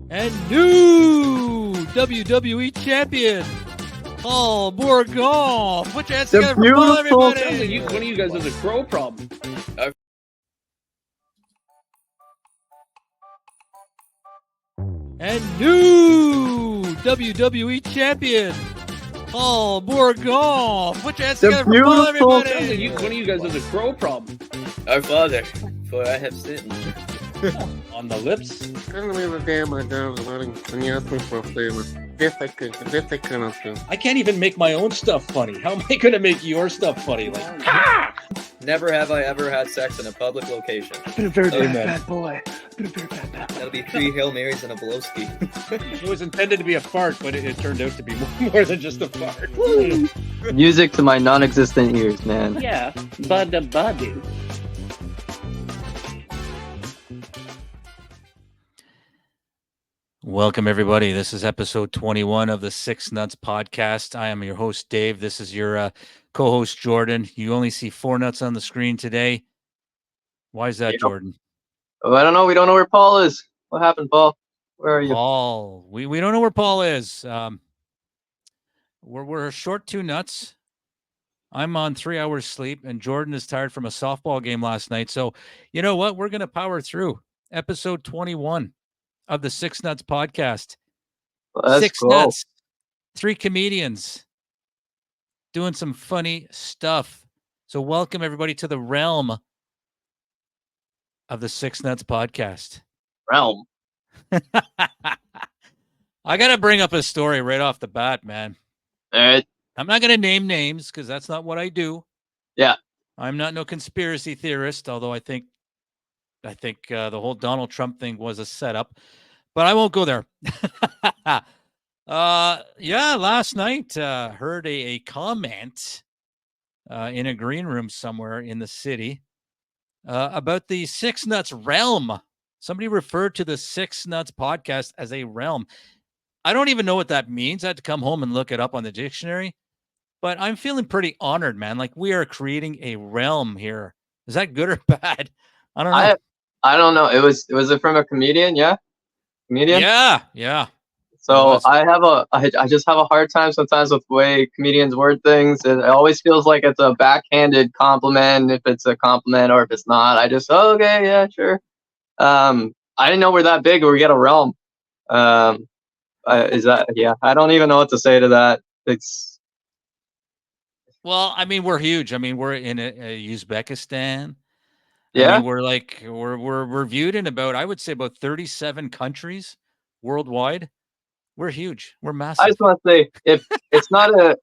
and new WWE champion, Paul Bourgon. Put your hands together for Paul, everybody. One of you guys has a crow problem. And new WWE champion, Paul Bourgon. Put your hands together for Paul, everybody. One of you guys has a crow problem. Our Father, for I have sinned. On the lips. I can't even make my own stuff funny. How am I going to make your stuff funny? Like, ha! Never have I ever had sex in a public location. Been a very bad boy. That'll be 3 Hail Marys and a blowski. It was intended to be a fart, but it turned out to be more than just a fart. Music to my non-existent ears, man. Yeah, buddy. Welcome, everybody. This is episode 21 of the Six Nutz Podcast. I am your host, Dave. This is your co-host, Jordan. You only see 4 nuts on the screen today. Why is that, Jordan? Oh, I don't know. We don't know where Paul is. What happened, Paul? Where are you? Paul. We don't know where Paul is. We're short 2 nuts. I'm on 3 hours sleep, and Jordan is tired from a softball game last night. So, you know what? We're going to power through episode 21 of the Six Nutz Podcast. Let's 6 go. nuts, 3 comedians doing some funny stuff. So welcome everybody to the realm of the Six Nutz Podcast. Realm. I got to bring up a story right off the bat, man. All right. I'm not going to name names because that's not what I do. Yeah. I'm not no conspiracy theorist, although I think the whole Donald Trump thing was a setup, but I won't go there. Last night heard a comment in a green room somewhere in the city about the Six Nuts realm. Somebody referred to the Six Nuts Podcast as a realm. I don't even know what that means. I had to come home and look it up on the dictionary, but I'm feeling pretty honored, man. Like we are creating a realm here. Is that good or bad? I don't know. I don't know. Was it from a comedian? Yeah. Comedian? Yeah. So I just have a hard time sometimes with the way comedians word things. It always feels like it's a backhanded compliment if it's a compliment or if it's not. I just, okay, yeah, sure. I didn't know we're that big or we get a realm. Is that, yeah, I don't even know what to say to that. Well, I mean, we're huge. I mean, we're in Uzbekistan. Yeah. I mean, we're viewed in about, I would say about 37 countries worldwide. We're huge. We're massive. I just want to say, if it's not a,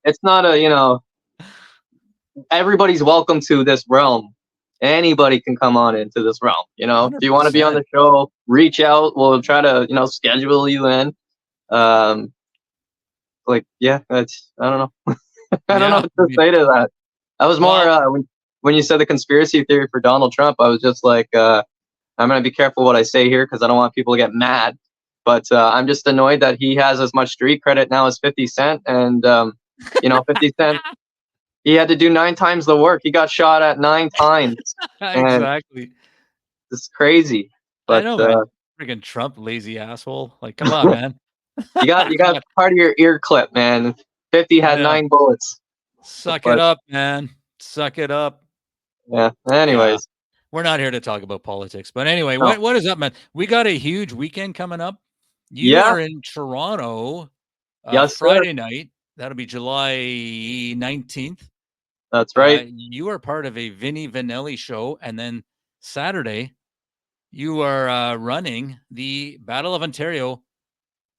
everybody's welcome to this realm. Anybody can come on into this realm. 100%. If you want to be on the show, reach out. We'll try to, schedule you in. I don't know. I don't know what to say to that. I was more, when you said the conspiracy theory for Donald Trump, I was just like, I'm going to be careful what I say here because I don't want people to get mad. But I'm just annoyed that he has as much street credit now as 50 Cent. And, 50 Cent, he had to do 9 times the work. He got shot at 9 times. Exactly. It's crazy. But, I know, man. Freaking Trump, lazy asshole. Like, come on, man. you got part of your ear clip, man. 50 had 9 bullets. Suck it up, man. Suck it up. Yeah. Anyways. We're not here to talk about politics. But anyway, what is up, man? We got a huge weekend coming up. You are in Toronto Friday night. That'll be July 19th. That's right. You are part of a Vinnie Vanelli show. And then Saturday, you are running the Battle of Ontario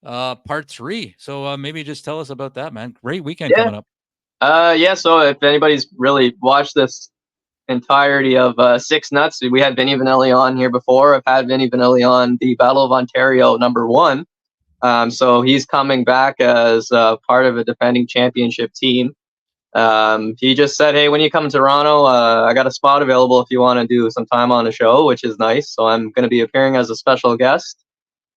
part 3. So maybe just tell us about that, man. Great weekend coming up. So if anybody's really watched this entirety of Six Nuts, we had Vinnie Vanelli on here before. I've had Vinnie Vanelli on the Battle of Ontario #1. So he's coming back as part of a defending championship team. He just said, hey, when you come to Toronto, I got a spot available if you want to do some time on the show, which is nice. So I'm going to be appearing as a special guest.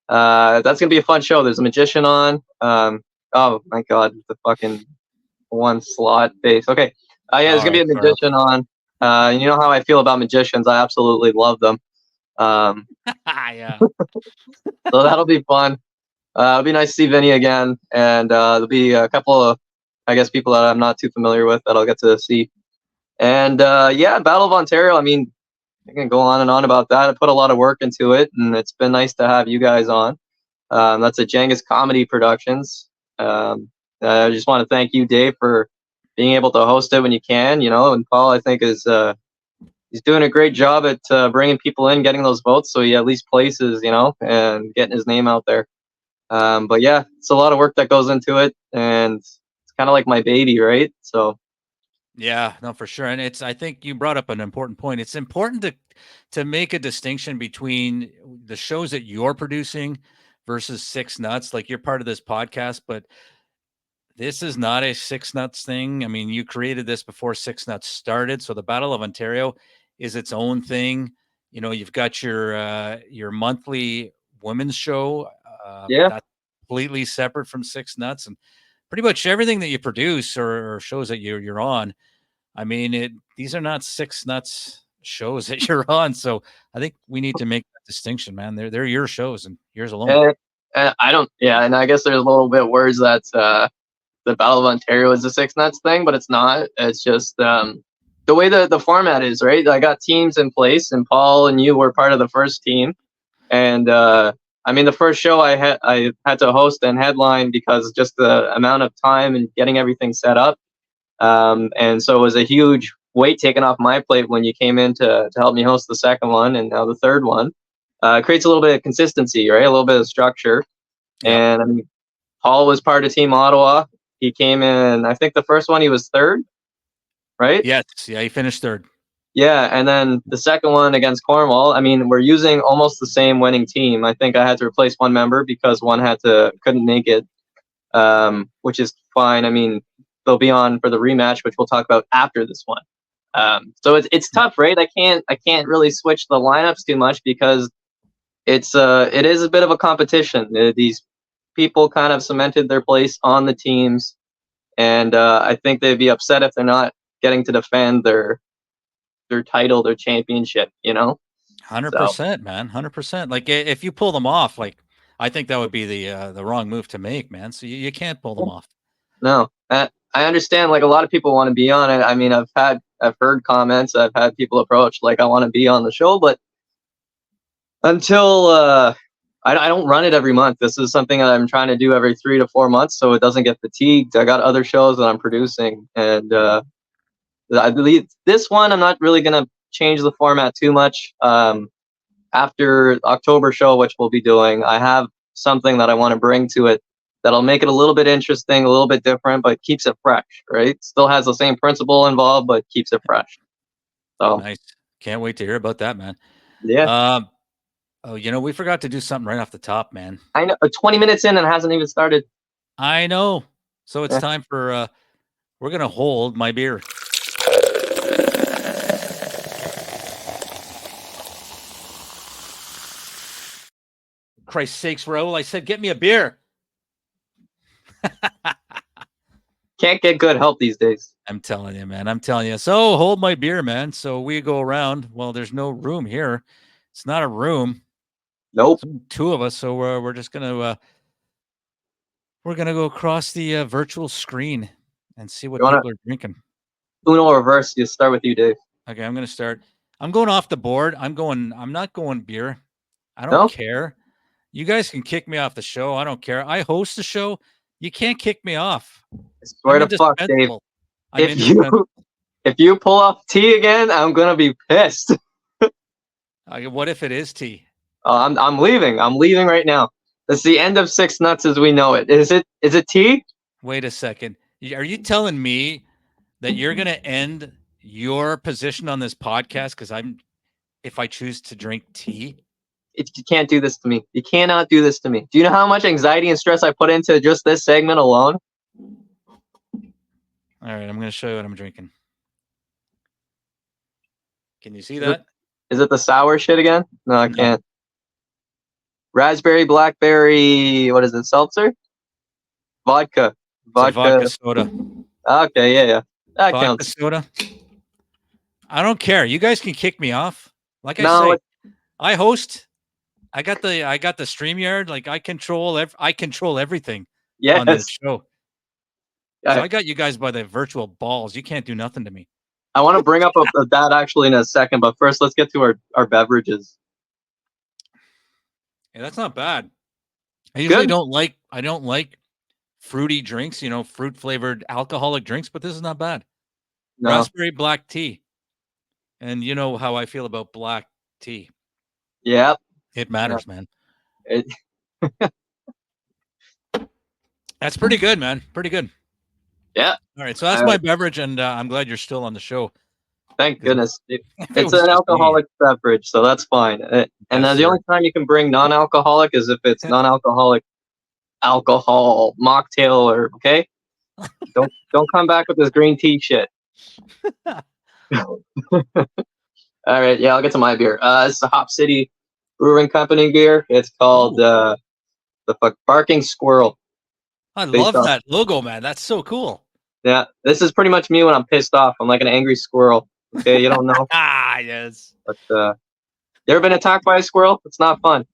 That's going to be a fun show. There's a magician on. Oh my God, the fucking one slot face. Okay. There's going to be a magician on. You know how I feel about magicians. I absolutely love them. Yeah. So that'll be fun. It'll be nice to see Vinny again, and there'll be a couple of, I guess, people that I'm not too familiar with that I'll get to see. And Battle of Ontario. I mean, I can go on and on about that. I put a lot of work into it, and it's been nice to have you guys on. That's a Jengus Comedy Productions. I just want to thank you, Dave, for being able to host it when you can. And Paul, I think, is he's doing a great job at bringing people in, getting those votes, so he at least places, and getting his name out there. But yeah, it's a lot of work that goes into it, and it's kind of like my baby, right? So. Yeah, no, for sure. And I think you brought up an important point. It's important to make a distinction between the shows that you're producing versus Six Nuts. Like, you're part of this podcast, but this is not a Six Nuts thing. I mean, you created this before Six Nuts started. So the Battle of Ontario is its own thing. You've got your monthly women's show. That's completely separate from Six Nuts, and pretty much everything that you produce or shows that you're on. I mean, these are not Six Nuts shows that you're on. So I think we need to make that distinction, man. They're your shows and yours alone. And I guess there's a little bit words that the Battle of Ontario is a Six Nuts thing, but it's not. It's just the way the format is, right? I got teams in place, and Paul and you were part of the first team. And I mean, the first show I had to host and headline because just the amount of time and getting everything set up. And so it was a huge weight taken off my plate when you came in to help me host the second one, and now the third one. It creates a little bit of consistency, right? A little bit of structure. Yeah. And I mean, Paul was part of Team Ottawa. He came in, I think the first one he was third, right? Yes, yeah, he finished third. Yeah, and then the second one against Cornwall, I mean, we're using almost the same winning team. I think I had to replace one member because one couldn't make it, which is fine. I mean, they'll be on for the rematch, which we'll talk about after this one. So it's tough, right? I can't really switch the lineups too much because it is a bit of a competition. These people kind of cemented their place on the teams, and I think they'd be upset if they're not getting to defend their title, their championship. 100%, man, 100%. Like, if you pull them off, like, I think that would be the wrong move to make, man. So you can't pull them off. No, I understand. Like, a lot of people want to be on it. I mean, I've heard comments. I've had people approach like, I want to be on the show, but until I don't run it every month. This is something that I'm trying to do every 3 to 4 months, so it doesn't get fatigued. I got other shows that I'm producing, and I believe this one I'm not really gonna change the format too much. After October show, which we'll be doing, I have something that I want to bring to it that'll make it a little bit interesting, a little bit different, but keeps it fresh, right? Still has the same principle involved, but keeps it fresh. So nice. Can't wait to hear about that, man. Yeah. We forgot to do something right off the top, man. I know. 20 minutes in and it hasn't even started. I know. So it's time for we're gonna hold my beer. Christ's sakes, Raul, I said get me a beer. Can't get good help these days. I'm telling you, man. I'm telling you. So hold my beer, man. So we go around. Well, there's no room here. It's not a room. Nope. So 2 of us. So we're just gonna go across the virtual screen and see what people are drinking. Uno reverse. You start with you, Dave. Okay, I'm gonna start. I'm going off the board. I'm not going beer. I don't care. You guys can kick me off the show. I don't care. I host the show. You can't kick me off. I swear to fuck, Dave. If you pull off tea again, I'm gonna be pissed. What if it is tea? I'm leaving. I'm leaving right now. That's the end of Six Nuts as we know it. Is it tea? Wait a second. Are you telling me that you're gonna end your position on this podcast if I choose to drink tea? You can't do this to me. You cannot do this to me. Do you know how much anxiety and stress I put into just this segment alone? All right, I'm going to show you what I'm drinking. Can you see that? Is it the sour shit again? No, I can't. Raspberry, blackberry, what is it, seltzer? Vodka. Vodka soda. Okay, yeah. That vodka counts. Soda. I don't care. You guys can kick me off. Like I say, I host. I got the StreamYard. Like I control everything on this Yes. show. So I got you guys by the virtual balls. You can't do nothing to me. I want to bring up that actually in a second, but first let's get to our beverages. Yeah, that's not bad. I usually Good. I don't like fruity drinks, fruit flavored alcoholic drinks, but this is not bad. No. Raspberry black tea. And you know how I feel about black tea. Yeah. It matters, man. It, That's pretty good, man. Pretty good. yeah. All right. So that's my beverage, and I'm glad you're still on the show. Thank goodness. If it It's was an just alcoholic beverage, so that's fine. And Yes, the sir. only time you can bring non-alcoholic is if it's non-alcoholic alcohol mocktail or okay. Don't come back with this green tea shit. All right, yeah, I'll get to my beer. It's the Hop City Brewing Company beer. It's called the Barking Squirrel. I Based love off- that logo, man. That's so cool. Yeah, this is pretty much me when I'm pissed off. I'm like an angry squirrel. Okay, you don't know, Ah, yes. but you ever been attacked by a squirrel? It's not fun.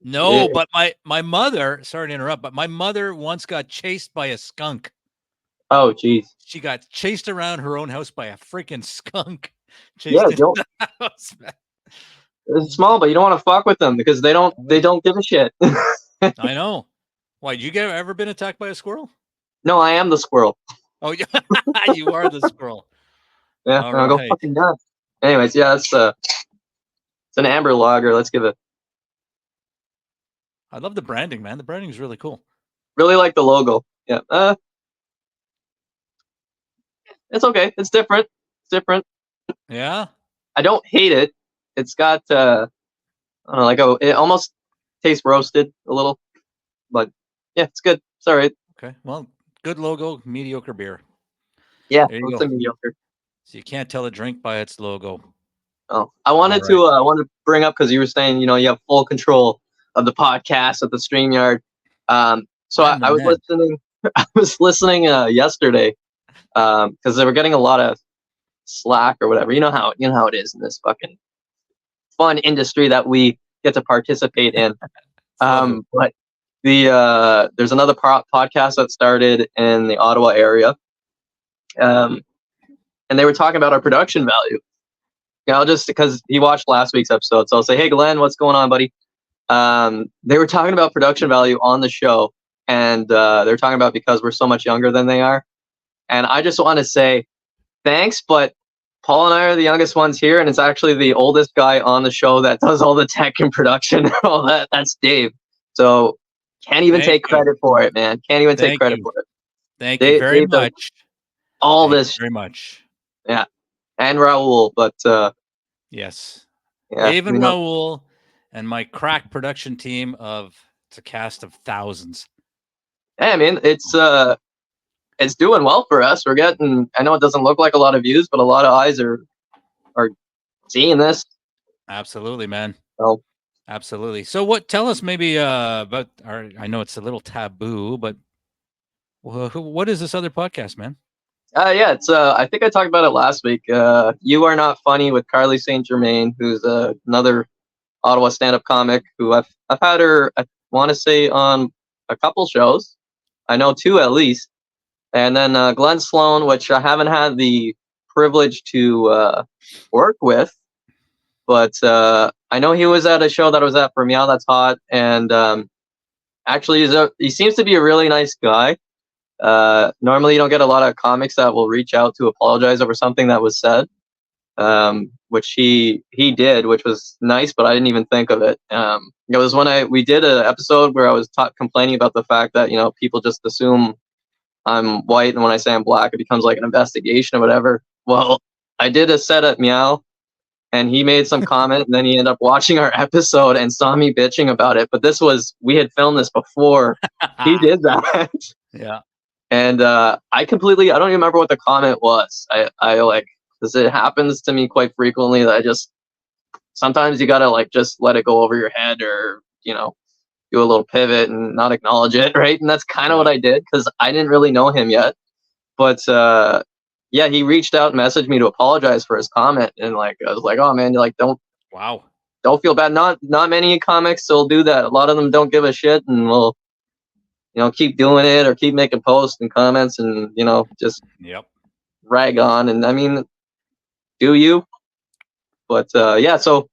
No, Yeah. but my mother, sorry to interrupt, but my mother once got chased by a skunk. Oh, geez. She got chased around her own house by a freaking skunk. Chased Yeah, into the house, man. it's small, but you don't want to fuck with them because they don't give a shit. I know. Why, you ever been attacked by a squirrel? No, I am the squirrel. Oh, yeah. You are the squirrel. Yeah, All I'll go right. fucking nuts. Anyways, yeah, it's an amber lager. Let's give it. I love the branding, man. The branding is really cool. Really like the logo. Yeah. It's okay. It's different. It's different. Yeah. I don't hate it. It's got I don't know, it almost tastes roasted a little, but yeah, it's good. It's all right. Okay. Well, good logo, mediocre beer. Yeah, There you it's go. a mediocre. So you can't tell a drink by its logo. Oh, I wanted to bring up because you were saying, you have full control of the podcast at the StreamYard. So I'm the I was man. listening. I was listening yesterday because they were getting a lot of slack or whatever. You know how it is in this fucking fun industry that we get to participate in. But there's another podcast that started in the Ottawa area, and they were talking about our production value. Just because he watched last week's episode, so I'll say, hey, Glenn, what's going on, buddy? They were talking about production value on the show, and they're talking about because we're so much younger than they are. And I just want to say thanks, but Paul and I are the youngest ones here, and it's actually the oldest guy on the show that does all the tech and production and all that. That's Dave. So can't even take credit for it, man. Can't even take credit for it. Thank you very much. All this very much. Yeah. And Raul, but yes. yeah, Dave and Raul and my crack production team it's a cast of thousands. Hey, I mean, it's doing well for us. We're getting, I know it doesn't look like a lot of views, but a lot of eyes are seeing this. Absolutely, man. So, absolutely. So tell us maybe about I know it's a little taboo, but what is this other podcast, man? Yeah, it's I think I talked about it last week. You Are Not Funny with Carly St. Germain, who's another Ottawa stand-up comic who I've had her, I want to say, on a couple shows. I know 2 at least. And then Glenn Sloan, which I haven't had the privilege to work with, but I know he was at a show that I was at for Meow That's Hot, and actually he seems to be a really nice guy. Normally you don't get a lot of comics that will reach out to apologize over something that was said, which he did, which was nice, but I didn't even think of it. It was when we did an episode where I was complaining about the fact that people just assume I'm white, and when I say I'm black, it becomes like an investigation or whatever. Well, I did a set at Meow, and he made some comment, and then he ended up watching our episode and saw me bitching about it. But we had filmed this before he did that. Yeah. And I don't even remember what the comment was. I like, because it happens to me quite frequently that sometimes you gotta just let it go over your head, or do a little pivot and not acknowledge it, right? And that's kind of what I did, because I didn't really know him yet. But he reached out and messaged me to apologize for his comment, and I was like, oh man, don't. Wow. don't feel bad. Not many comics will do that. A lot of them don't give a shit and will, keep doing it or keep making posts and comments and, just Yep. rag on. And I mean, do you? But yeah, so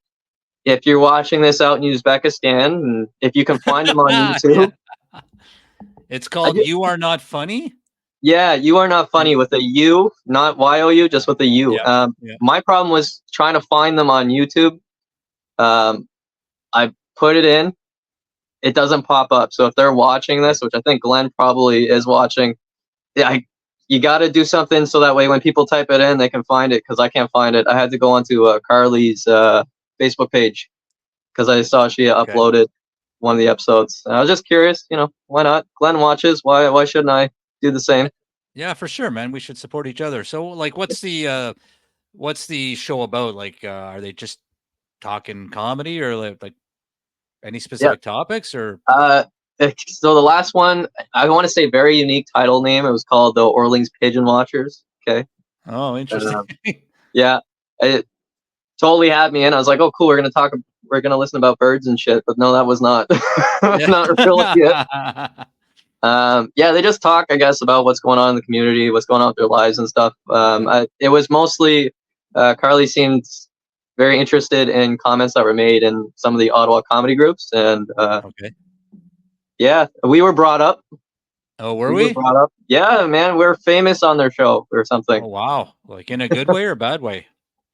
if you're watching this out in Uzbekistan, and if you can find them on YouTube, Yeah. It's called You Are Not Funny. yeah, You Are Not Funny with a U, not YOU, just with a U. Yeah, yeah. My problem was trying to find them on YouTube. I put it in, it doesn't pop up. So if they're watching this, which I think Glenn probably is watching, yeah, you got to do something so that way when people type it in, they can find it, because I can't find it. I had to go onto Carly's Facebook page because I saw she uploaded one of the episodes. And I was just curious, why not? Glenn watches. Why shouldn't I do the same? Yeah, for sure, man. We should support each other. So, like, what's the show about? Like, are they just talking comedy or like any specific topics or? So the last one, I want to say very unique title name. It was called the Orleans Pigeon Watchers. Okay. Oh, interesting. Yeah, it totally had me in. I was like, oh, cool. We're gonna listen about birds and shit. But no, that was not not really it. Yeah, they just talk, I guess, about what's going on in the community, what's going on with their lives and stuff. It was mostly Carly seemed very interested in comments that were made in some of the Ottawa comedy groups, and yeah, we were brought up. Oh, were we? Brought up? Yeah, man, we're famous on their show or something. Oh, wow. Like in a good way or bad way?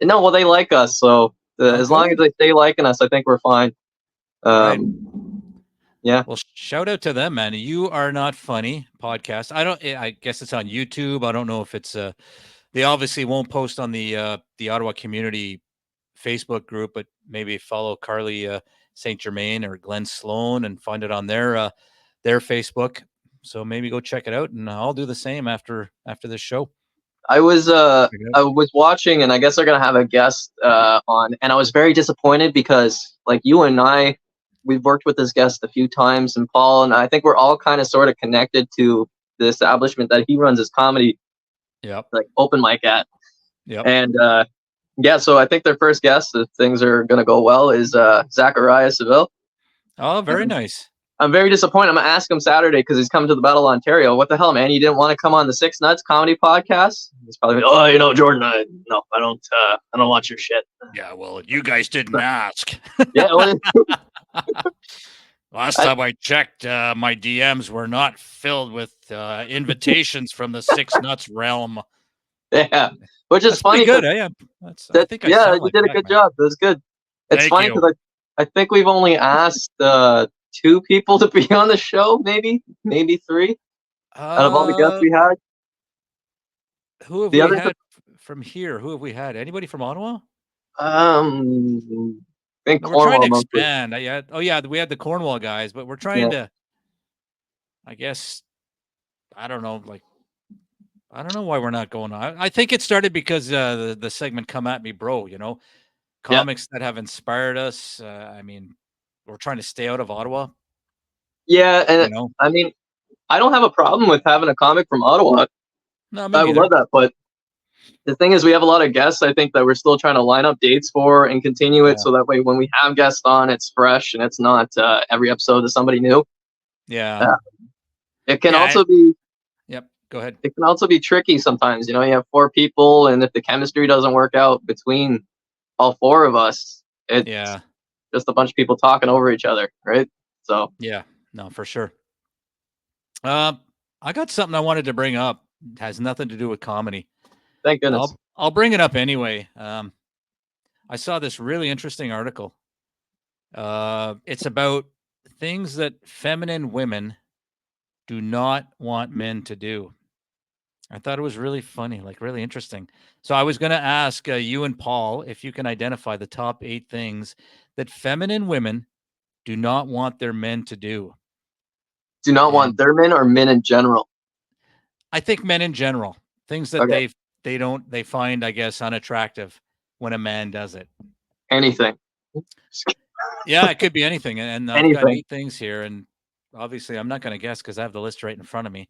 No, well, they like us, so as long as they stay liking us, I think we're fine. Right. Yeah. Well, shout out to them, man. You Are Not Funny podcast. I guess it's on YouTube. I don't know if it's they obviously won't post on the Ottawa community Facebook group, but maybe follow Carly St. Germain or Glenn Sloan and find it on their Facebook. So maybe go check it out, and I'll do the same after this show. I was watching, and I guess they're gonna have a guest on, and I was very disappointed because, like, you and I, we've worked with this guest a few times, and Paul, and I think we're all kind of sort of connected to the establishment that he runs his comedy, like open mic at. And yeah, so I think their first guest, if things are gonna go well, is Zachariah Seville. Oh, very nice. I'm very disappointed. I'm gonna ask him Saturday because he's coming to the Battle of Ontario. What the hell, man? You didn't want to come on the Six Nuts comedy podcast? He's probably like, oh, Jordan, I don't want your shit. Yeah, well, you guys didn't ask. Yeah. Last time I checked, my DMs were not filled with invitations from the Six Nuts realm. Yeah, which is funny. Good, eh? I think you did a good job. That was good. It's funny because I think we've only asked 2 people to be on the show, maybe 3 out of all the guests we had. Who have we had from here? Who have we had? Anybody from Ottawa? I think we're trying to expand. We had the Cornwall guys, but we're trying to. I guess I don't know. Like, I don't know why we're not going on. I think it started because the segment "Come at Me, Bro." Comics that have inspired us. I mean, we're trying to stay out of Ottawa. Yeah, and I mean, I don't have a problem with having a comic from Ottawa. No, I would love that, but the thing is, we have a lot of guests, I think, that we're still trying to line up dates for and continue it, so that way when we have guests on, it's fresh and it's not every episode is somebody new. Yeah. It can also be... Yep, go ahead. It can also be tricky sometimes. You have 4 people, and if the chemistry doesn't work out between all 4 of us, it's just a bunch of people talking over each other, right? So... Yeah, no, for sure. I got something I wanted to bring up. It has nothing to do with comedy. Thank goodness. I'll bring it up anyway. I saw this really interesting article. It's about things that feminine women do not want men to do. I thought it was really funny, like really interesting. So I was going to ask you and Paul if you can identify the top 8 things that feminine women do not want their men to do. Do not want their men or men in general? I think men in general. Things that they find, I guess, unattractive when a man does it. Anything. Yeah, it could be anything. And I've got 8 things here, and obviously I'm not going to guess because I have the list right in front of me.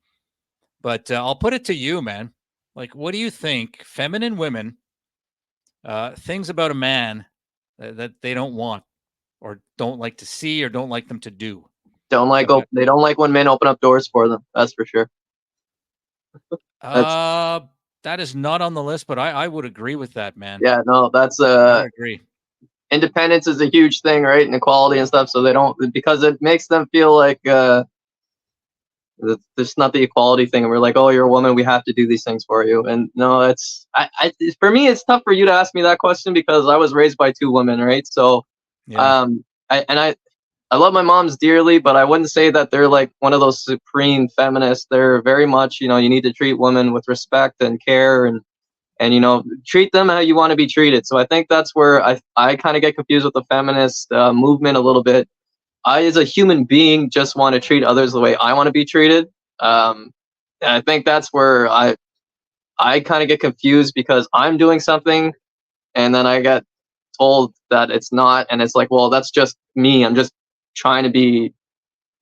But I'll put it to you, man. Like, what do you think feminine women, things about a man that they don't want? or don't like to see or don't like them to do? They don't like when men open up doors for them. That's for sure. That is not on the list, but I would agree with that, man. Yeah, no, that's I would agree. independence is a huge thing, right? And equality and stuff. So they don't, because it makes them feel like there's not the equality thing. And we're like, oh, you're a woman, we have to do these things for you. And no, for me, it's tough for you to ask me that question because I was raised by two women, right? So, Yeah. I love my moms dearly, but I wouldn't say that they're like one of those supreme feminists. They're very much, you need to treat women with respect and care and treat them how you want to be treated. So I think that's where I kind of get confused with the feminist movement a little bit. I, as a human being, just want to treat others the way I want to be treated. And I think that's where I kind of get confused because I'm doing something and then I get told that it's not. And it's like, well, that's just me. I'm just trying to be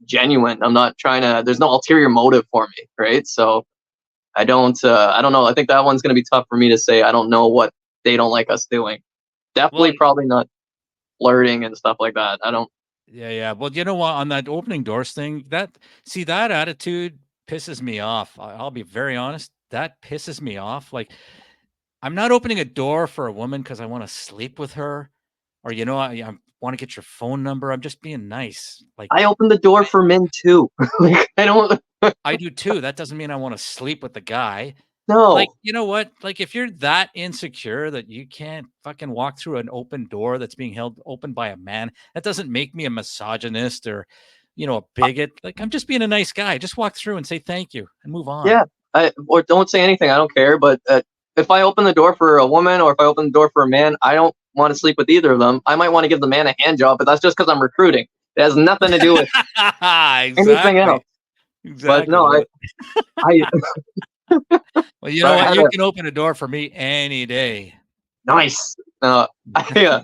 genuine. I'm not trying to, there's no ulterior motive for me. Right. So I don't know. I think that one's going to be tough for me to say. I don't know what they don't like us doing. Definitely, probably not flirting and stuff like that. I don't. Yeah. Well, you know what? On that opening doors thing, that attitude pisses me off. I'll be very honest. That pisses me off. Like, I'm not opening a door for a woman because I want to sleep with her, or I want to get your phone number. I'm just being nice. Like, I open the door for men too. Like, I don't. I do too. That doesn't mean I want to sleep with the guy. No. Like, you know what? Like, if you're that insecure that you can't fucking walk through an open door that's being held open by a man, that doesn't make me a misogynist or, a bigot. Like, I'm just being a nice guy. Just walk through and say thank you and move on. Yeah. Or don't say anything. I don't care. But if I open the door for a woman or if I open the door for a man, I don't want to sleep with either of them. I might want to give the man a hand job, but that's just because I'm recruiting. It has nothing to do with anything else. Exactly. But no, I well, you know what? You can open a door for me any day. Nice. I think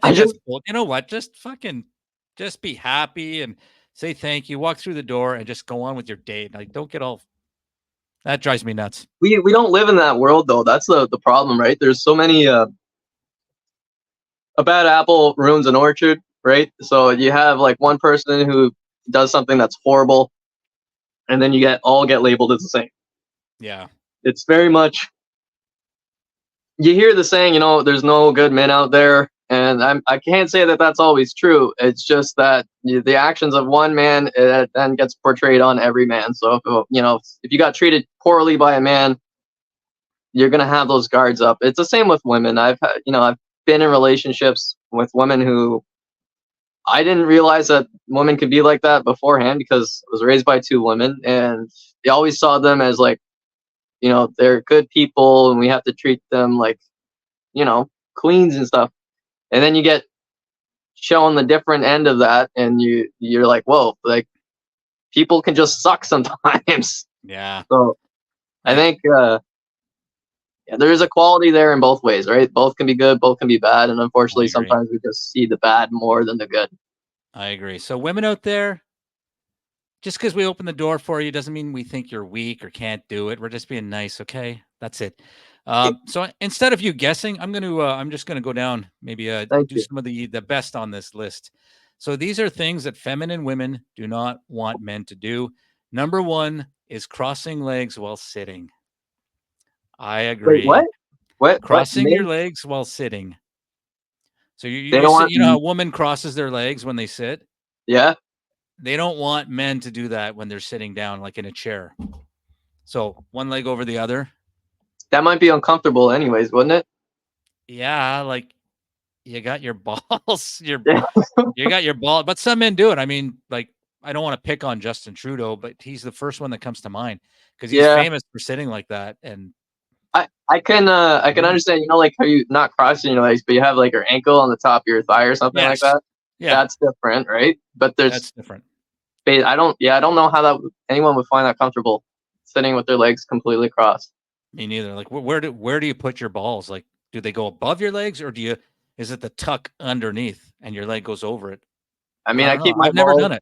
that's cool. You know what? Just be happy and say thank you. Walk through the door and just go on with your day. Like, don't get all. That drives me nuts. We don't live in that world though. That's the problem, right? There's so many. A bad apple ruins an orchard, right? So you have like one person who does something that's horrible, and then you all get labeled as the same. Yeah. It's very much, you hear the saying, there's no good men out there. And I can't say that that's always true. It's just that the actions of one man then gets portrayed on every man. So, if you got treated poorly by a man, you're going to have those guards up. It's the same with women. I've been in relationships with women who I didn't realize that women could be like that beforehand because I was raised by two women and they always saw them as like, they're good people and we have to treat them like, queens and stuff. And then you get shown the different end of that and you're like, whoa, like people can just suck sometimes. Yeah. So I think there's a quality there in both ways, right? Both can be good, both can be bad. And unfortunately, sometimes we just see the bad more than the good. I agree. So women out there, just because we open the door for you doesn't mean we think you're weak or can't do it. We're just being nice. Okay. That's it. So instead of you guessing, I'm just going to go down, maybe do some of the best on this list. So these are things that feminine women do not want men to do. Number one is crossing legs while sitting. I agree. Wait, what? Crossing your legs while sitting. So you know how a woman crosses their legs when they sit? Yeah. They don't want men to do that when they're sitting down, like in a chair. So one leg over the other. That might be uncomfortable anyways, wouldn't it? Yeah, like you got your balls. You got your ball. But some men do it. I mean, like, I don't want to pick on Justin Trudeau, but he's the first one that comes to mind because he's famous for sitting like that. And I can understand, like how you not crossing your legs, but you have like your ankle on the top of your thigh or something like that. Yeah, that's different, right? But that's different. I don't know how anyone would find that comfortable sitting with their legs completely crossed. Me neither. Like, where do you put your balls? Like, do they go above your legs, or is it the tuck underneath and your leg goes over it? I mean, I've never done it.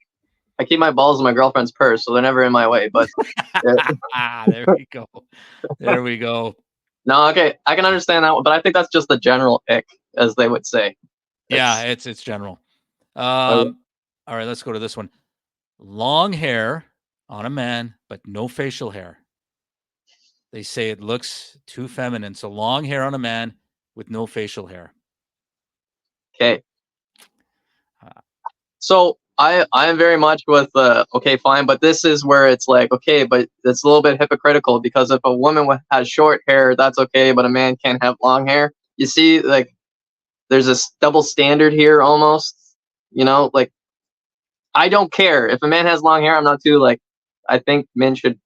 I keep my balls in my girlfriend's purse, so they're never in my way. But there we go. There we go. No, okay, I can understand that one, but I think that's just the general ick, as they would say. Yeah, it's general. All right, let's go to this one. Long hair on a man, but no facial hair. They say it looks too feminine. So long hair on a man with no facial hair. Okay. So I am very much with okay, fine, but this is where it's like, okay, but it's a little bit hypocritical, because if a woman has short hair, that's okay, but a man can't have long hair. You see, like, there's this double standard here almost. Like, I don't care if a man has long hair. I'm not too like. I think men should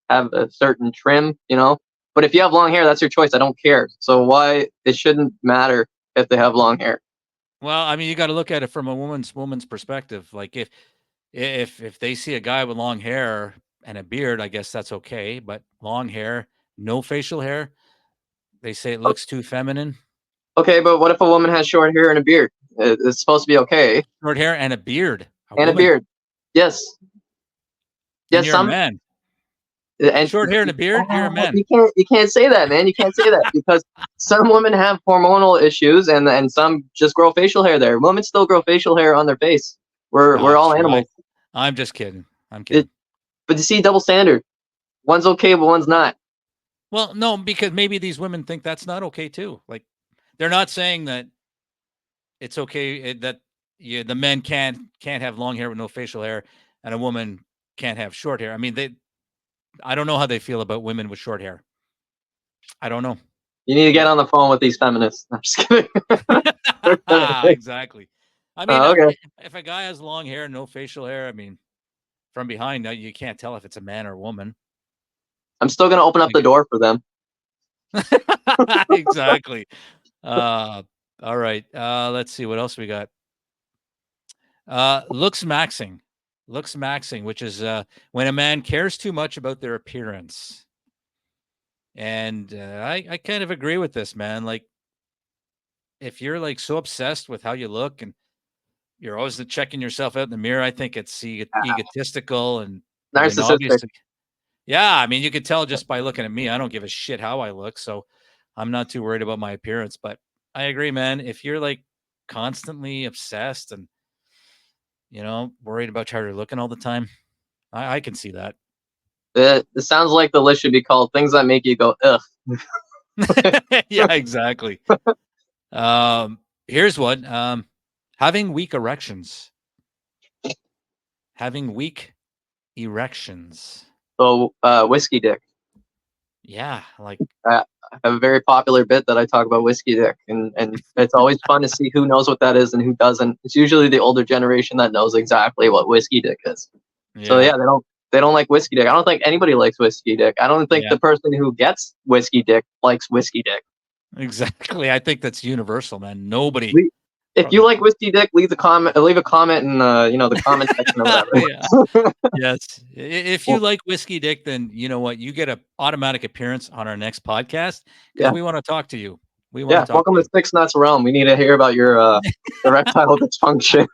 have a certain trim, But if you have long hair, that's your choice. I don't care. So why it shouldn't matter if they have long hair? Well, I mean, you got to look at it from a woman's perspective. Like if they see a guy with long hair and a beard, I guess that's okay. But long hair, no facial hair, they say it looks too feminine. Okay, but what if a woman has short hair and a beard? It's supposed to be okay. Short hair and a beard. A beard. Yes. Yes, you're a man. And short hair and a beard, you're a man. You can't say that, man. You can't say that, because some women have hormonal issues and some just grow facial hair there. Women still grow facial hair on their face. We're all animals. I'm just kidding. I'm kidding. But you see, double standard. One's okay, but one's not. Well, no, because maybe these women think that's not okay too. Like, they're not saying that it's okay that the men can't have long hair with no facial hair, and a woman can't have short hair. I mean, I don't know how they feel about women with short hair. I don't know. You need to get on the phone with these feminists. I'm just kidding. Exactly. I mean, okay. If a guy has long hair, no facial hair, I mean, from behind, you can't tell if it's a man or a woman. I'm still going to open up the door for them. Exactly. All right. Let's see what else we got. Looks maxing, which is when a man cares too much about their appearance. And I kind of agree with this, man. Like, if you're like so obsessed with how you look and you're always checking yourself out in the mirror, I think it's egotistical and narcissistic. Yeah, I mean, you could tell just by looking at me. I don't give a shit how I look, so I'm not too worried about my appearance. But I agree, man. If you're like constantly obsessed and worried about how you're looking all the time, I can see that. It sounds like the list should be called "Things That Make You Go Ugh." Yeah, exactly. Here's one. Having weak erections. Having weak erections. So, whiskey dick. Yeah, like I have a very popular bit that I talk about whiskey dick, and it's always fun to see who knows what that is and who doesn't. It's usually the older generation that knows exactly what whiskey dick is. Yeah. So yeah, they don't like whiskey dick. I don't think anybody likes whiskey dick. I don't think the person who gets whiskey dick likes whiskey dick. Exactly. I think that's universal, man. Nobody. If you like whiskey dick, leave a comment in the comment section or whatever. Yes. If you like whiskey dick, then you know what? You get an automatic appearance on our next podcast because we want to talk to you. Welcome to Six Nuts Realm. We need to hear about your erectile dysfunction.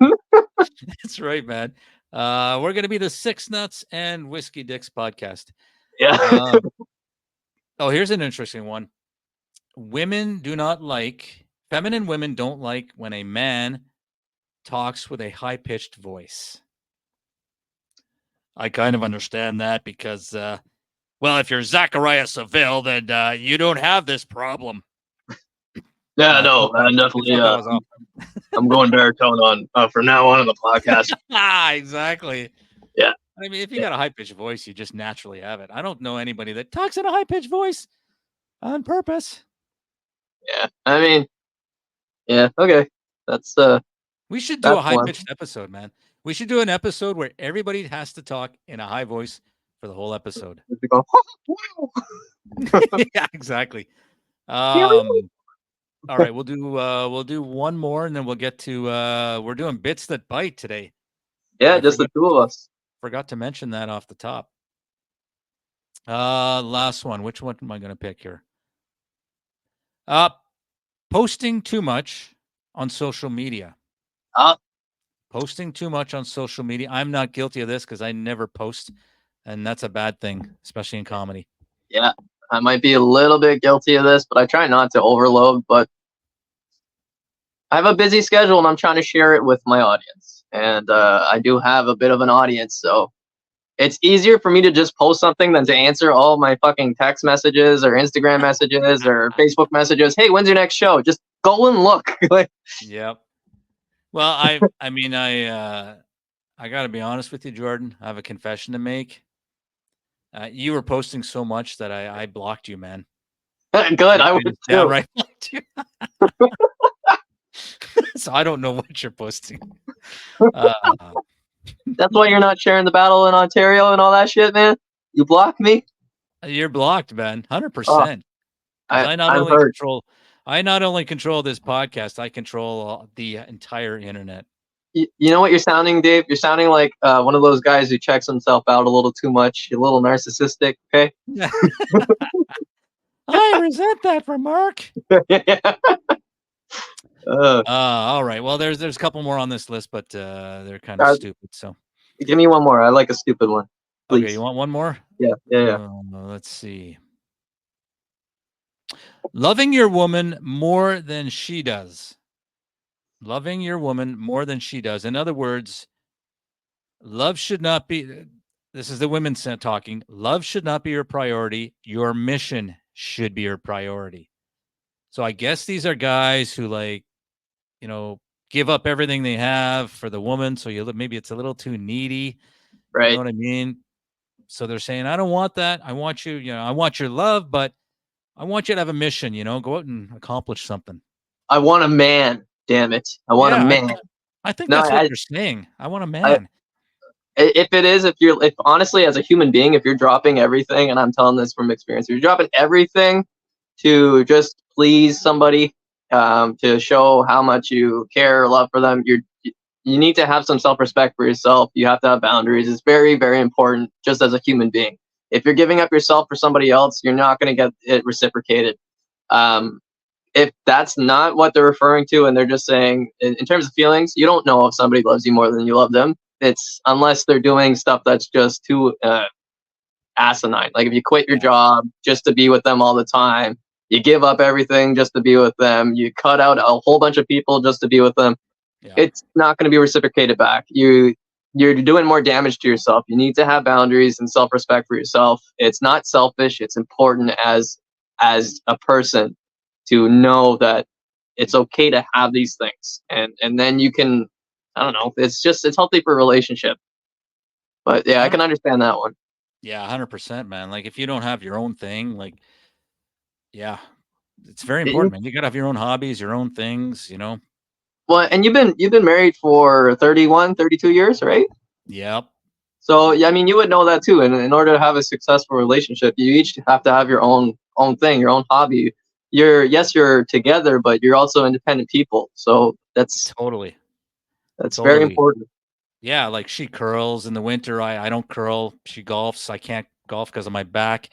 That's right, man. We're going to be the Six Nuts and Whiskey Dicks podcast. Yeah. Here's an interesting one. Feminine women don't like when a man talks with a high-pitched voice. I kind of understand that because, if you're Zachariah Seville, then you don't have this problem. Yeah, no, definitely. I'm going baritone on from now on in the podcast. Exactly. Yeah. I mean, if you got a high-pitched voice, you just naturally have it. I don't know anybody that talks in a high-pitched voice on purpose. Yeah, I mean, yeah, okay. That's we should do a high-pitched episode, man. We should do an episode where everybody has to talk in a high voice for the whole episode. Yeah, exactly. All right, we'll do one more, and then we'll get to we're doing bits that bite today. Yeah, just the two of us. Forgot to mention that off the top. Last one. Which one am I going to pick here? Posting too much on social media. Posting too much on social media. I'm not guilty of this because I never post, and that's a bad thing, especially in comedy. Yeah, I might be a little bit guilty of this, but I try not to overload. But I have a busy schedule and I'm trying to share it with my audience. And I do have a bit of an audience, so it's easier for me to just post something than to answer all my fucking text messages or Instagram messages or Facebook messages. Hey, when's your next show? Just go and look. Yep. Well, I mean, I got to be honest with you, Jordan. I have a confession to make. You were posting so much that I blocked you, man. Good, I would too. Downright blocked you. So I don't know what you're posting. That's why you're not sharing the battle in Ontario and all that shit, man. You block me. You're blocked, man. 100%. I not only control this podcast, I control the entire internet. You know what you're sounding, Dave? You're sounding like one of those guys who checks himself out a little too much. You're a little narcissistic, okay? I resent that remark. All right. Well, there's a couple more on this list, but they're kind of stupid. So give me one more. I like a stupid one. Please. Okay, you want one more? Yeah. Let's see. Loving your woman more than she does. Loving your woman more than she does. In other words, love should not be. This is the women talking. Love should not be your priority. Your mission should be your priority. So I guess these are guys who give up everything they have for the woman. So maybe it's a little too needy. Right. You know what I mean? So they're saying, I don't want that. I want you, I want your love, but I want you to have a mission, go out and accomplish something. I want a man, damn it. I want a man. I think that's what you're saying. I want a man. If honestly, as a human being, if you're dropping everything, and I'm telling this from experience, if you're dropping everything to just please somebody, to show how much you care or love for them, you need to have some self-respect for yourself. You have to have boundaries. It's very, very important just as a human being. If you're giving up yourself for somebody else, you're not going to get it reciprocated. If that's not what they're referring to and they're just saying in terms of feelings, you don't know if somebody loves you more than you love them. It's unless they're doing stuff that's just too asinine. Like if you quit your job just to be with them all the time, you give up everything just to be with them, you cut out a whole bunch of people just to be with them. Yeah. It's not going to be reciprocated back. You're doing more damage to yourself. You need to have boundaries and self-respect for yourself. It's not selfish. It's important as a person to know that it's okay to have these things. And then you can, I don't know, it's healthy for a relationship. But yeah, I can understand that one. Yeah, 100%, man. Like if you don't have your own thing, yeah, it's very important, man. You got to have your own hobbies, your own things, Well, and you've been married for 31, 32 years, right? Yep. So, yeah, I mean, you would know that too. And in order to have a successful relationship, you each have to have your own thing, your own hobby. You're together, but you're also independent people. So that's very important. Yeah, like she curls in the winter. I don't curl. She golfs. I can't golf because of my back.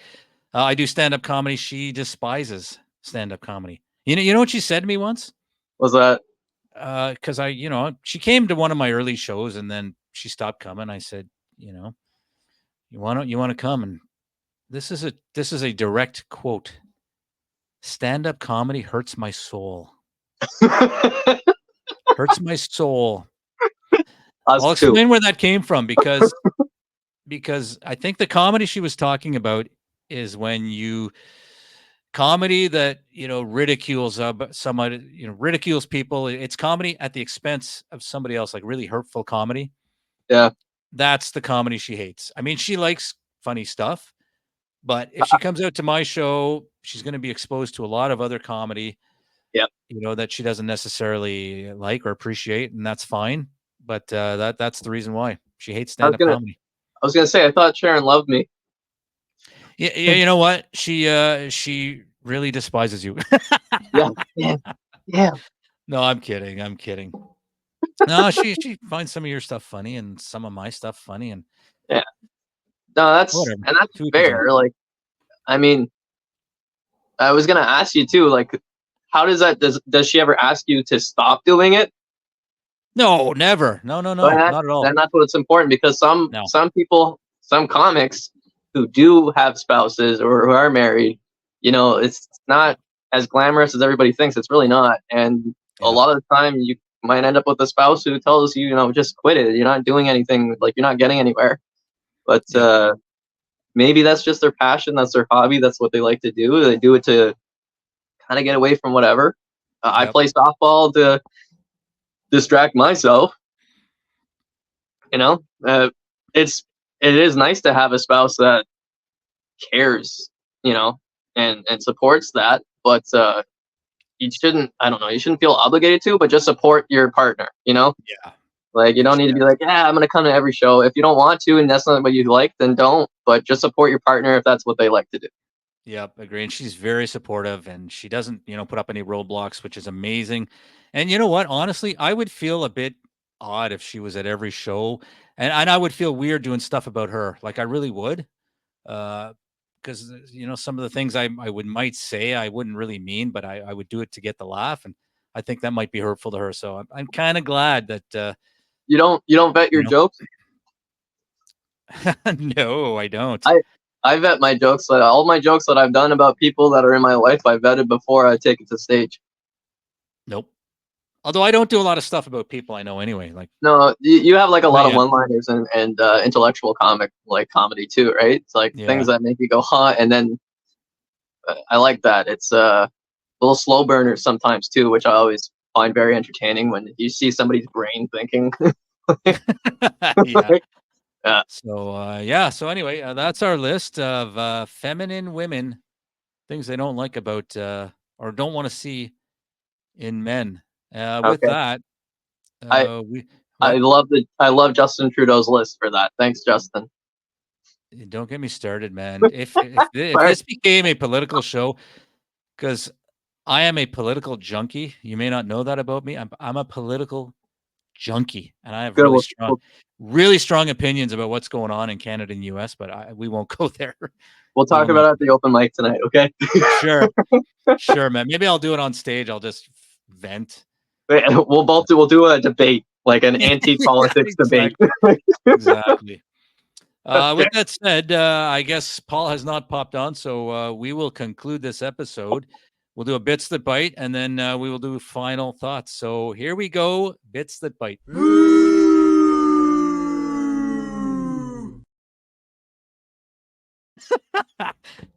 I do stand-up comedy. She despises stand-up comedy. You know what she said to me once? What's that? Because she came to one of my early shows and then she stopped coming. I said, you want to come? And this is a direct quote. Stand-up comedy hurts my soul. Hurts my soul. I'll explain where that came from because I think the comedy she was talking about is when comedy that ridicules somebody, ridicules people. It's comedy at the expense of somebody else, like really hurtful comedy. Yeah, that's the comedy she hates. I mean, she likes funny stuff, but if she comes out to my show, she's going to be exposed to a lot of other comedy. Yeah, that she doesn't necessarily like or appreciate, and that's fine. But that's the reason why she hates stand-up comedy. I was gonna say, I thought Sharon loved me. Yeah. You know what? She really despises you. Yeah. No, I'm kidding. No, she finds some of your stuff funny and some of my stuff funny, and yeah. No, that's fair. Like, I mean, I was gonna ask you too. Like, how does she ever ask you to stop doing it? No, never. No, not at all. And that's what's important because some people, some comics who do have spouses or who are married, it's not as glamorous as everybody thinks. It's really not. And a lot of the time you might end up with a spouse who tells you, just quit it. You're not doing anything, like you're not getting anywhere. But maybe that's just their passion. That's their hobby. That's what they like to do. They do it to kind of get away from whatever. I play softball to distract myself. It is nice to have a spouse that cares, and supports that. But you shouldn't feel obligated to, but just support your partner. Yeah. Like you don't need to be like, yeah, I'm gonna come to every show. If you don't want to, and that's not what you like, then don't. But just support your partner if that's what they like to do. Yep, agree. And she's very supportive, and she doesn't, put up any roadblocks, which is amazing. And you know what? Honestly, I would feel a bit odd if she was at every show, and I would feel weird doing stuff about her. Like I really would, because some of the things I might say I wouldn't really mean, but I would do it to get the laugh, and I think that might be hurtful to her. So I'm kind of glad that you don't vet your jokes. No, I don't. I vet my jokes. All my jokes that I've done about people that are in my life, I vetted before I take it to stage. Nope. Although I don't do a lot of stuff about people I know anyway. Like no, you have like a lot of one-liners and intellectual comedy too, right? It's like things that make you go huh, and then I like that. It's little slow burners sometimes too, which I always find very entertaining when you see somebody's brain thinking. So anyway, that's our list of feminine women, things they don't like about or don't want to see in men. With that, I love Justin Trudeau's list for that. Thanks, Justin. Don't get me started, man. If this became a political show, because I am a political junkie. You may not know that about me. I'm a political junkie, and I have really strong opinions about what's going on in Canada and US, but we won't go there. We'll talk about it at the open mic tonight, okay? Sure, man. Maybe I'll do it on stage. I'll just vent. We'll do a debate, like an anti-politics debate. Exactly. With that said, I guess Paul has not popped on, so we will conclude this episode. We'll do a Bits That Bite, and then we will do final thoughts. So here we go, Bits That Bite.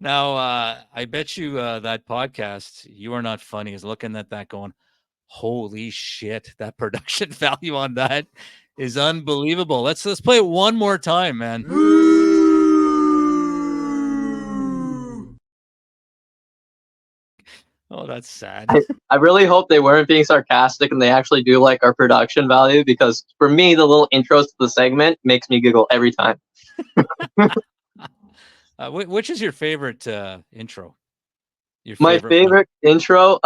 Now, I bet you that podcast, You Are Not Funny, is looking at that going, holy shit, that production value on that is unbelievable. Let's play it one more time, man. Oh, that's sad. I really hope they weren't being sarcastic and they actually do like our production value, because for me, the little intros to the segment makes me giggle every time. Which is your favorite intro? My favorite intro,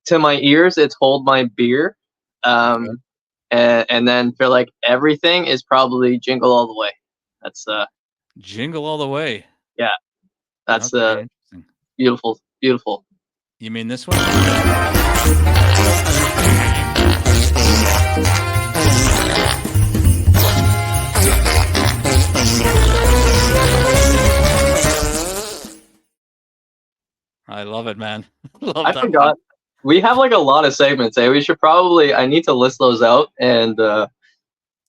to my ears, it's Hold My Beer. And then for like everything is probably Jingle All the Way. That's Jingle All the Way. Yeah. That's beautiful. Beautiful. You mean this one? I love it, man. I forgot. We have like a lot of segments. We should I need to list those out, and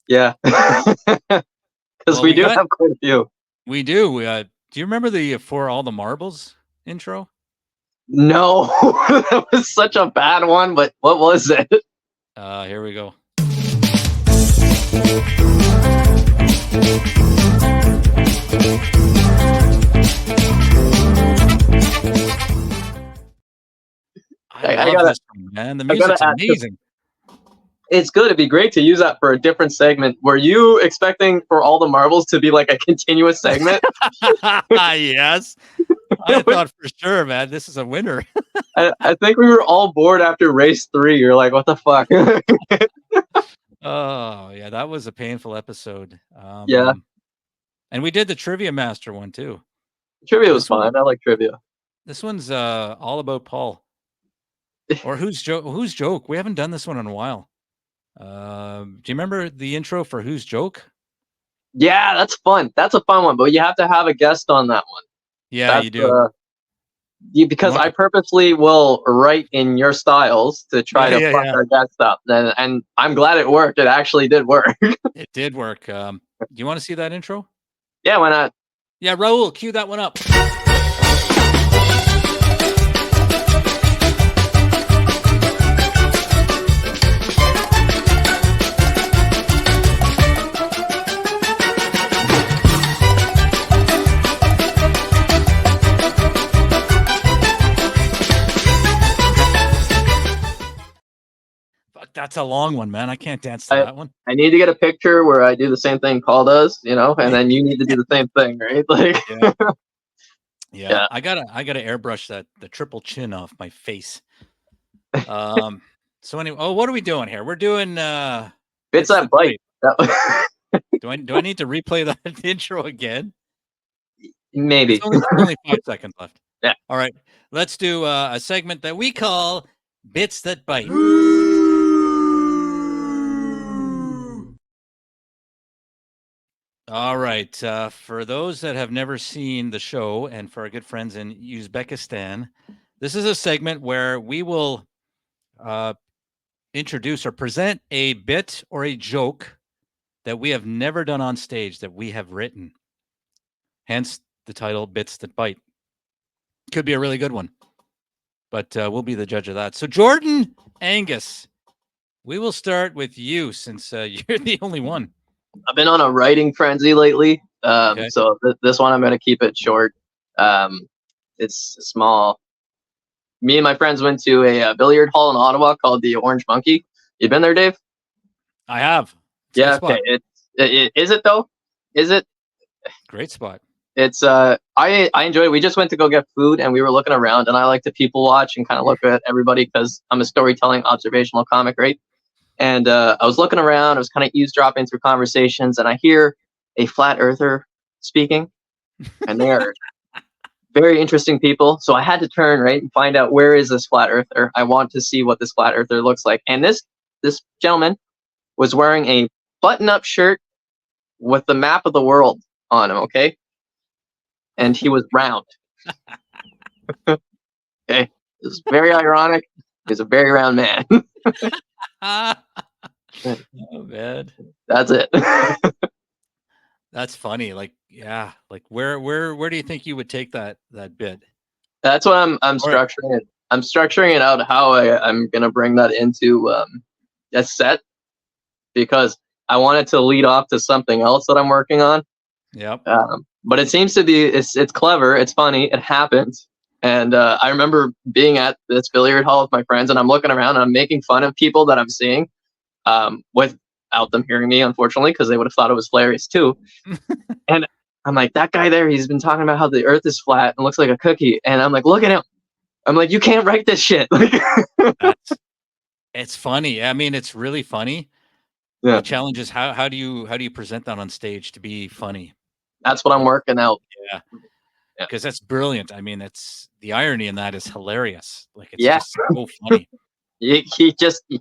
yeah, because we do have quite a few. We do. Do you remember the For All the Marbles intro? No, that was such a bad one. But what was it? Here we go. I love this one, man. The music's amazing. It's good. It'd be great to use that for a different segment. Were you expecting For All the Marbles to be like a continuous segment? Yes. I thought for sure, man, this is a winner. I think we were all bored after race 3. You're like, what the fuck? Oh, yeah, that was a painful episode. Yeah. And we did the Trivia Master one, too. Trivia was fun. I like trivia. This one's all about Paul. Or Whose Joke? We haven't done this one in a while. Do you remember the intro for Whose Joke? Yeah, that's fun. That's a fun one, but you have to have a guest on that one. Yeah, you do. because I purposely will write in your styles to try to fuck our guests up, and I'm glad it worked. It actually did work. It did work. Do you want to see that intro? Yeah, why not? Yeah, Raul, cue that one up. That's a long one, man. I can't dance to that one. I need to get a picture where I do the same thing Paul does, and then you need to do the same thing, right? Like, yeah. I gotta airbrush the triple chin off my face. So anyway, what are we doing here? We're doing Bits That Bite. Do I need to replay that intro again? Maybe. It's only 5 seconds left. Yeah. All right. Let's do a segment that we call Bits That Bite. All right. For those that have never seen the show, and for our good friends in Uzbekistan, this is a segment where we will introduce or present a bit or a joke that we have never done on stage that we have written. Hence the title Bits That Bite. Could be a really good one, but we'll be the judge of that. So Jordan, Angus, we will start with you since you're the only one. I've been on a writing frenzy lately, so this one I'm going to keep it short. It's small. Me and my friends went to a billiard hall in Ottawa called the Orange Monkey. You been there, Dave? I have. Yeah. Okay. Is it though? Is it? Great spot. It's I enjoy it. We just went to go get food and we were looking around, and I like to people watch and kind of look at everybody because I'm a storytelling observational comic, right? And I was looking around, I was kind of eavesdropping through conversations, and I hear a flat earther speaking, and they are very interesting people. So I had to turn right and find out, where is this flat earther? I want to see what this flat earther looks like. And this gentleman was wearing a button-up shirt with the map of the world on him, okay? And he was round. Okay. It was very ironic. He was a very round man. Oh man, that's it. That's funny. Like, yeah, like where do you think you would take that bit? That's what I'm structuring it. I'm structuring it out how I'm gonna bring that into a set, because I want it to lead off to something else that I'm working on. Yep. But it seems to be it's clever. It's funny. It happens. And I remember being at this billiard hall with my friends, and I'm looking around and I'm making fun of people that I'm seeing, without them hearing me, unfortunately, because they would have thought it was hilarious too. And I'm like, that guy there, he's been talking about how the earth is flat and looks like a cookie. And I'm like, look at him. I'm like, you can't write this shit. It's funny. I mean, it's really funny. Yeah. The challenge is how do you present that on stage to be funny? That's what I'm working out. Yeah. Because that's brilliant. I mean, it's the irony in that is hilarious. Like, it's just so funny. You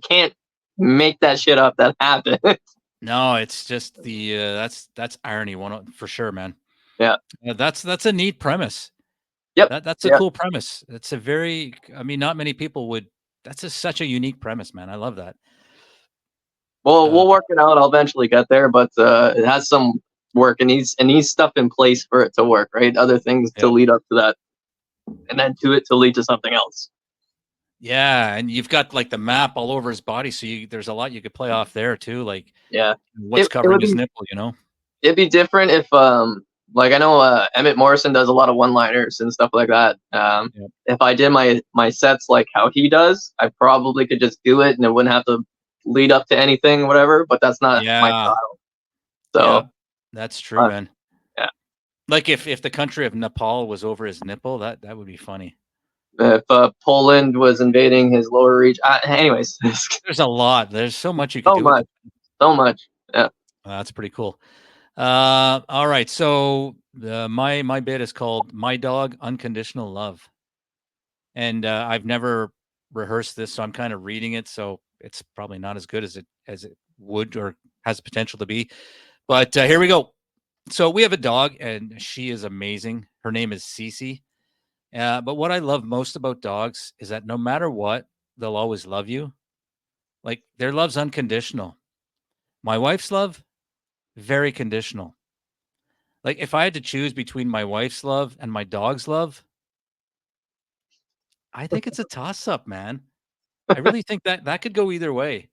can't make that shit up. That happened. No, it's just the that's irony for sure, man. Yeah. That's a neat premise. Yep. That's a cool premise. It's a very, I mean, not many people would. That's such a unique premise, man. I love that. Well, we'll work it out. I'll eventually get there, but it has some work and needs stuff in place for it to work, right? Other things to lead up to that, and then to it to lead to something else. Yeah, and you've got like the map all over his body, so there's a lot you could play off there too. Like, what's covering his nipple, you know? It'd be different if like I know Emmett Morrison does a lot of one-liners and stuff like that. If I did my sets like how he does, I probably could just do it and it wouldn't have to lead up to anything, whatever. But that's not my style. So that's true, man. Yeah. Like if the country of Nepal was over his nipple, that would be funny. If Poland was invading his lower reach, anyways, there's a lot. There's so much you can do. So much. Yeah. That's pretty cool. All right. So my bit is called "My Dog Unconditional Love," and I've never rehearsed this, so I'm kind of reading it. So it's probably not as good as it would or has potential to be. But here we go. So we have a dog, and she is amazing. Her name is Cece. But what I love most about dogs is that no matter what, they'll always love you. Like their love's unconditional. My wife's love, very conditional. Like if I had to choose between my wife's love and my dog's love, I think it's a toss up, man. I really think that could go either way.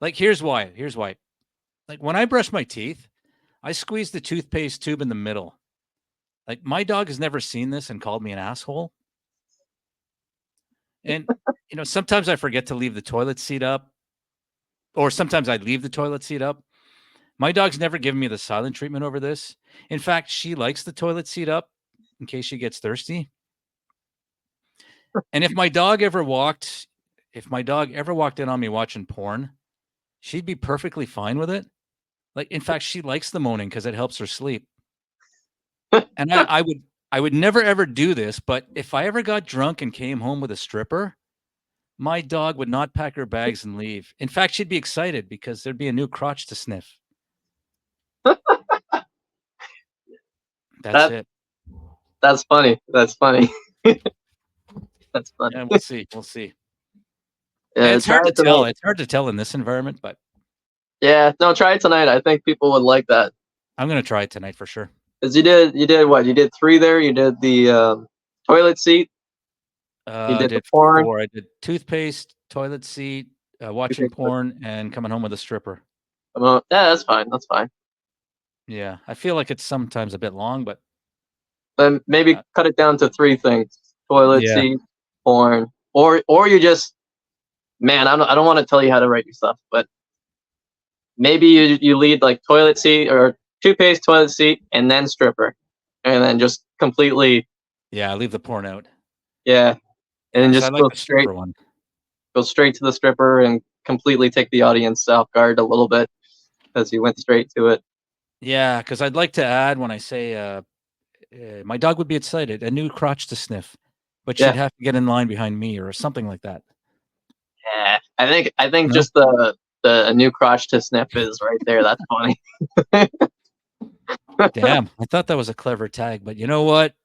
Like here's why. Here's why. Like when I brush my teeth, I squeeze the toothpaste tube in the middle. Like my dog has never seen this and called me an asshole. And sometimes I forget to leave the toilet seat up, or sometimes I leave the toilet seat up. My dog's never given me the silent treatment over this. In fact, she likes the toilet seat up in case she gets thirsty. And if my dog ever walked in on me watching porn, she'd be perfectly fine with it. Like, in fact, she likes the moaning because it helps her sleep. And I would never ever do this, but if I ever got drunk and came home with a stripper, my dog would not pack her bags and leave. In fact, she'd be excited because there'd be a new crotch to sniff. That's it. That's funny. That's funny. That's funny. Yeah, we'll see. We'll see. Yeah, it's hard to tell. It's hard to tell in this environment, but yeah, no, try it tonight. I think people would like that. I'm gonna try it tonight for sure. Because you did what? You did 3 there. You did the toilet seat. You did the porn. 4. I did toothpaste, toilet seat, watching porn, and coming home with a stripper. Yeah, that's fine. That's fine. Yeah, I feel like it's sometimes a bit long, but then maybe cut it down to 3 things: toilet seat, porn, or you just, man, I don't want to tell you how to write your stuff, but maybe you lead like toilet seat or toothpaste, toilet seat, and then stripper, and then just completely. Yeah, leave the porn out. Yeah, and then just go straight to the stripper and completely take the audience off guard a little bit because you went straight to it. Yeah, because I'd like to add when I say my dog would be excited, a new crotch to sniff, but she'd have to get in line behind me or something like that. Yeah, I think just the new crotch to sniff is right there. That's funny. Damn, I thought that was a clever tag, but you know what?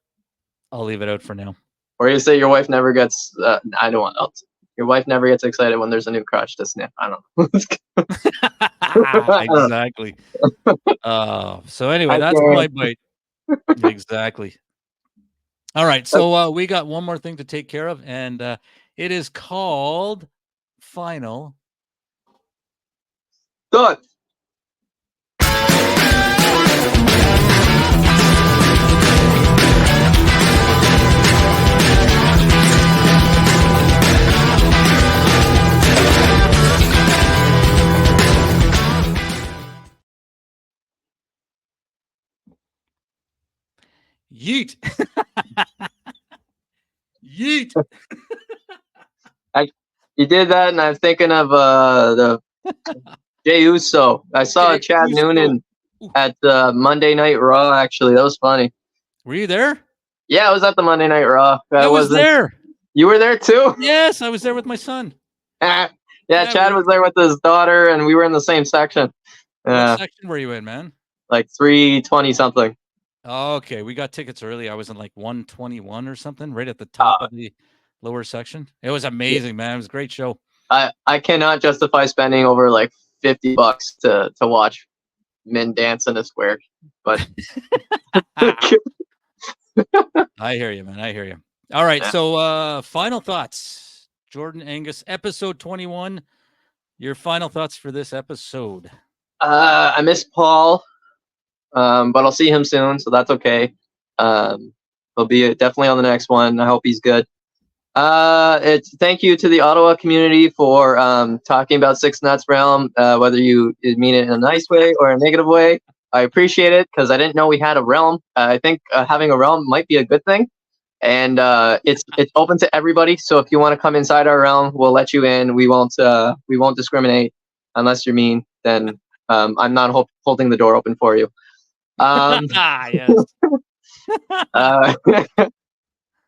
I'll leave it out for now. Or you say your wife never gets. I don't want else. Your wife never gets excited when there's a new crotch to sniff. I don't know. Exactly. So anyway, that's my bite. Exactly. All right. So we got one more thing to take care of, and it is called Final Thought. Yeet. Yeet. You did that, and I'm thinking of the Jey Uso. I saw Chad Noonan at Monday Night Raw. Actually, that was funny. Were you there? Yeah, I was at the Monday Night Raw. I was there. You were there too? Yes, I was there with my son. Yeah, Chad was there with his daughter, and we were in the same section. What section were you in, man? Like 320 something. Oh, okay, we got tickets early. I was in like 121 or something, right at the top of the lower section. It was amazing, man. It was a great show. I cannot justify spending over like $50 to watch men dance in a square, but I hear you, man. I hear you. All right, so final thoughts, Jordan Angus, episode 21. Your final thoughts for this episode? I miss Paul, but I'll see him soon, so that's okay. He'll be definitely on the next one. I hope he's good. Thank you to the Ottawa community for talking about Six Nuts Realm, whether you mean it in a nice way or a negative way. I appreciate it because I didn't know we had a realm. I think having a realm might be a good thing, and it's open to everybody. So if you want to come inside our realm, we'll let you in. We won't discriminate unless you're mean. Then I'm not holding the door open for you. Yes.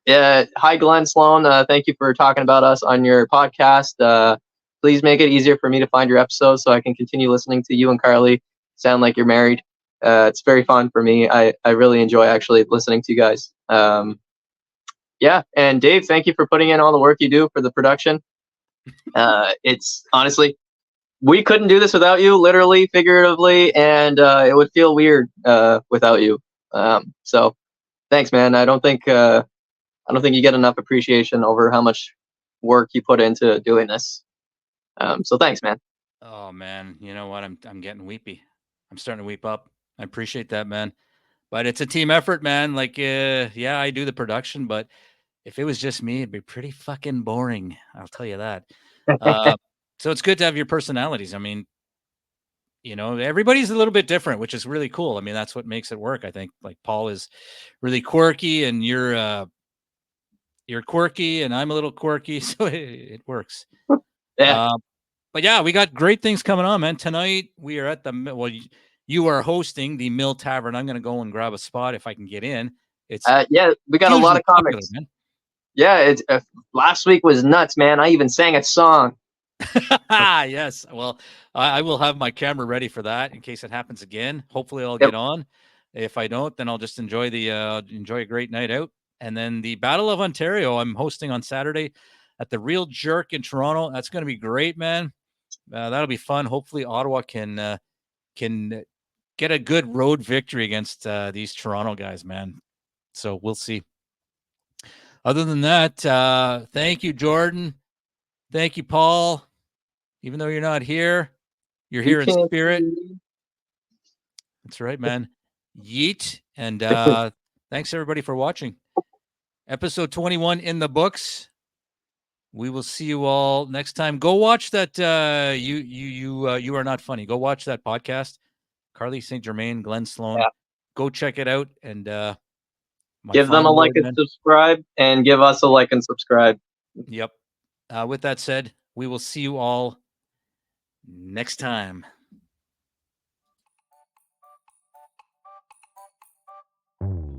Yeah. Hi, Glenn Sloan. Thank you for talking about us on your podcast. Please make it easier for me to find your episodes so I can continue listening to you and Carly sound like you're married. It's very fun for me. I really enjoy actually listening to you guys. Yeah, and Dave, thank you for putting in all the work you do for the production. It's honestly, we couldn't do this without you, literally, figuratively, and it would feel weird without you. So thanks, man. I don't think you get enough appreciation over how much work you put into doing this. So thanks, man. Oh man, you know what? I'm getting weepy. I'm starting to weep up. I appreciate that, man. But it's a team effort, man. Like, yeah, I do the production, but if it was just me, it'd be pretty fucking boring. I'll tell you that. So it's good to have your personalities. I mean, you know, everybody's a little bit different, which is really cool. I mean, that's what makes it work. I think like Paul is really quirky, and you're quirky, and I'm a little quirky, so it works. Yeah. But yeah, we got great things coming on, man. Tonight we are at you are hosting the Mill Tavern. I'm going to go and grab a spot if I can get in. It's yeah, we got a lot of popular, comics. man. Yeah, it's last week was nuts, man. I even sang a song. Yes. Well, I will have my camera ready for that in case it happens again. Hopefully I'll get on. If I don't, then I'll just enjoy a great night out. And then the Battle of Ontario, I'm hosting on Saturday at the Real Jerk in Toronto. That's going to be great, man. That'll be fun. Hopefully Ottawa can get a good road victory against these Toronto guys, man. So we'll see. Other than that, thank you, Jordan. Thank you, Paul. Even though you're not here, you're here in spirit. That's right, man. Yeet. And thanks everybody for watching. Episode 21 in the books. We will see you all next time. Go watch that. You are not funny. Go watch that podcast. Carly St. Germain, Glenn Sloan. Yeah. Go check it out and give them a like and subscribe, and give us a like and subscribe. Yep. With that said, we will see you all next time.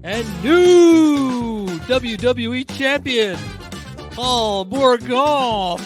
And new WWE champion, Paul Bourgon.